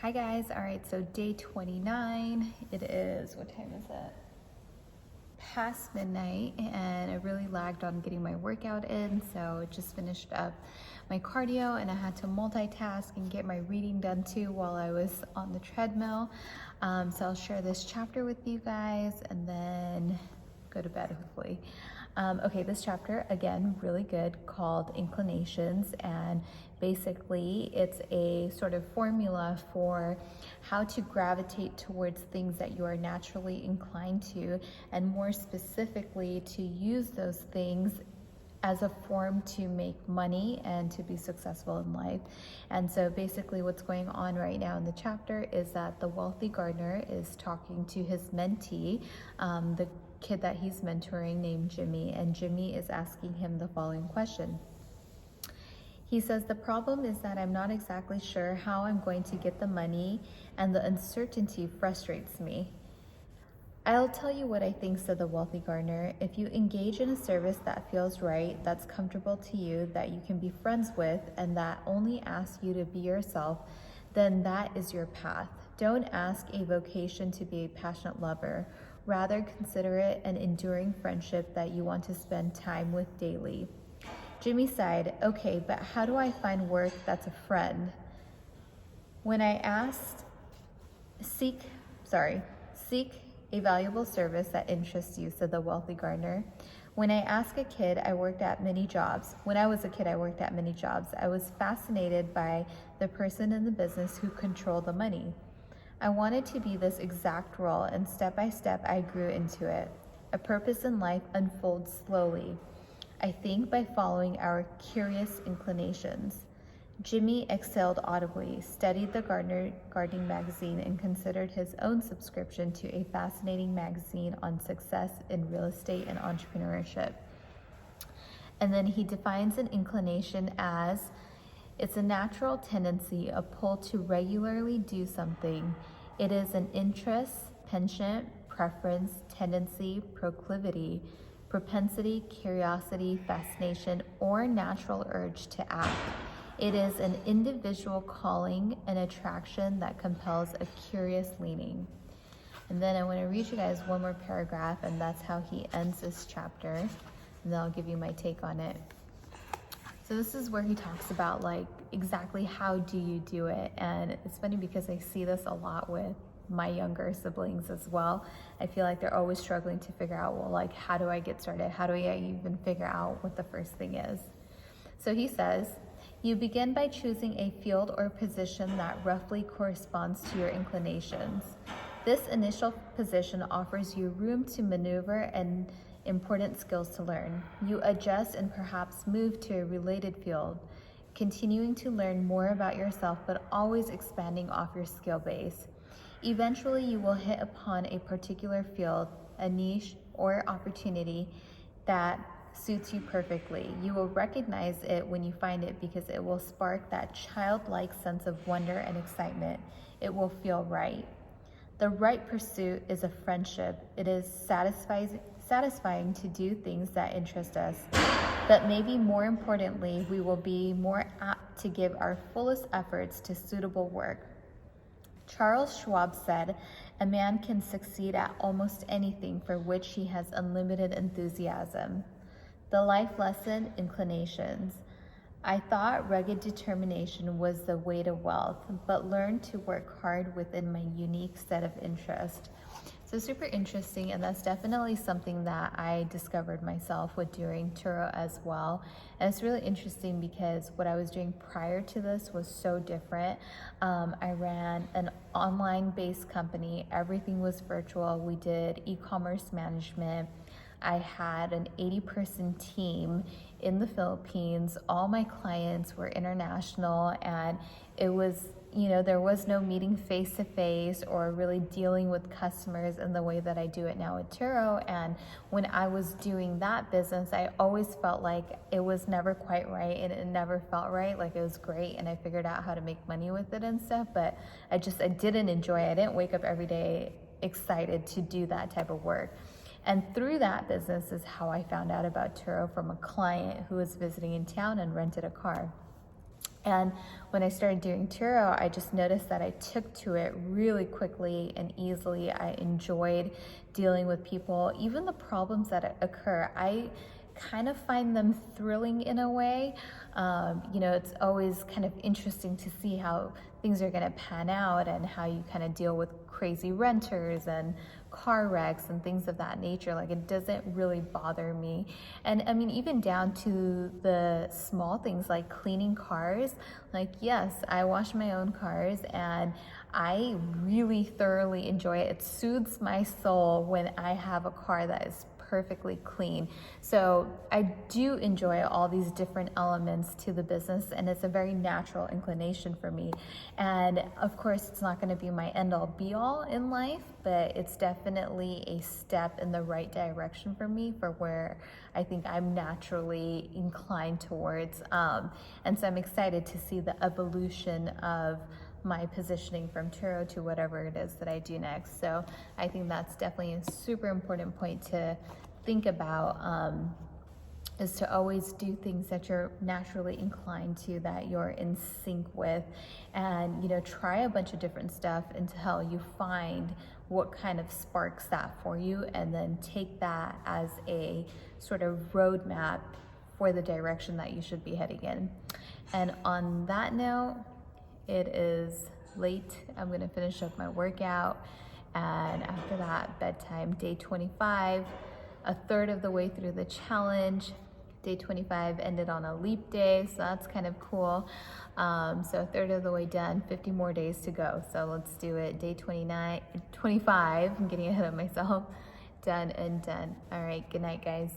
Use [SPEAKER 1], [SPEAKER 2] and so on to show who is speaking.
[SPEAKER 1] Hi guys, all right, so day 29, it is, what time is it? Past midnight, and I really lagged on getting my workout in, so just finished up my cardio and I had to multitask and get my reading done too while I was on the treadmill. So I'll share this chapter with you guys and then go to bed hopefully. Okay, this chapter, again, really good, called Inclinations, and basically it's a sort of formula for how to gravitate towards things that you are naturally inclined to, and more specifically to use those things as a form to make money and to be successful in life. And so basically what's going on right now in the chapter is that the wealthy gardener is talking to his mentee, the kid that he's mentoring named Jimmy, and Jimmy is asking him the following question. He says, "The problem is that I'm not exactly sure how I'm going to get the money, and the uncertainty frustrates me." "I'll tell you what I think," said the wealthy gardener. "If you engage in a service that feels right, that's comfortable to you, that you can be friends with, and that only asks you to be yourself, then that is your path. Don't ask a vocation to be a passionate lover. Rather, consider it an enduring friendship that you want to spend time with daily." Jimmy sighed. "Okay, but how do I find work that's a friend?" When I asked, seek a valuable service that interests you," said the wealthy gardener. When I was a kid, I worked at many jobs. I was fascinated by the person in the business who controlled the money. I wanted to be this exact role, and step by step I grew into it. A purpose in life unfolds slowly, I think, by following our curious inclinations. Jimmy exhaled audibly, studied the gardening magazine, and considered his own subscription to a fascinating magazine on success in real estate and entrepreneurship. And then he defines an inclination as, "It's a natural tendency, a pull to regularly do something. It is an interest, penchant, preference, tendency, proclivity, propensity, curiosity, fascination, or natural urge to act. It is an individual calling, an attraction that compels a curious leaning." And then I want to read you guys one more paragraph, and that's how he ends this chapter. And then I'll give you my take on it. So this is where he talks about like exactly how do you do it. And it's funny because I see this a lot with my younger siblings as well. I feel like they're always struggling to figure out, well, like, how do I get started? How do I even figure out what the first thing is? So he says, "You begin by choosing a field or position that roughly corresponds to your inclinations. This initial position offers you room to maneuver and important skills to learn. You adjust and perhaps move to a related field, continuing to learn more about yourself, but always expanding off your skill base. Eventually, you will hit upon a particular field, a niche, or opportunity that suits you perfectly. You will recognize it when you find it because it will spark that childlike sense of wonder and excitement. It will feel right. The right pursuit is a friendship. It is satisfying to do things that interest us, but maybe more importantly, we will be more apt to give our fullest efforts to suitable work. Charles Schwab said, 'A man can succeed at almost anything for which he has unlimited enthusiasm.' The life lesson, inclinations. I thought rugged determination was the way to wealth, but learned to work hard within my unique set of interests." So super interesting, and that's definitely something that I discovered myself with doing Turo as well. And it's really interesting because what I was doing prior to this was so different. I ran an online-based company. Everything was virtual. We did e-commerce management. I had an 80-person team in the Philippines. All my clients were international, and it was, there was no meeting face-to-face or really dealing with customers in the way that I do it now at Turo. And when I was doing that business, I always felt like it was never quite right, and it never felt right. Like, it was great, and I figured out how to make money with it and stuff, but I didn't enjoy it. I didn't wake up every day excited to do that type of work. And through that business is how I found out about Turo, from a client who was visiting in town and rented a car. And when I started doing Turo, I just noticed that I took to it really quickly and easily. I enjoyed dealing with people, even the problems that occur. I kind of find them thrilling in a way. You know, it's always kind of interesting to see how things are going to pan out and how you kind of deal with crazy renters and car wrecks and things of that nature. Like, it doesn't really bother me. And I mean, even down to the small things like cleaning cars. Like, yes, I wash my own cars and I really thoroughly enjoy it. It soothes my soul when I have a car that is perfectly clean. So I do enjoy all these different elements to the business, and it's a very natural inclination for me. And of course, it's not going to be my end all be all in life, but it's definitely a step in the right direction for me for where I think I'm naturally inclined towards. And so I'm excited to see the evolution of my positioning from Turo to whatever it is that I do next. So I think that's definitely a super important point to think about, is to always do things that you're naturally inclined to, that you're in sync with, and, you know, try a bunch of different stuff until you find what kind of sparks that for you, and then take that as a sort of roadmap for the direction that you should be heading in. And on that note, it is late. I'm gonna finish up my workout, and after that, bedtime. Day 25, a third of the way through the challenge. Day 25 ended on a leap day, so that's kind of cool. So a third of the way done, 50 more days to go. So let's do it. Day 25, I'm getting ahead of myself. Done and done. All right, good night, guys.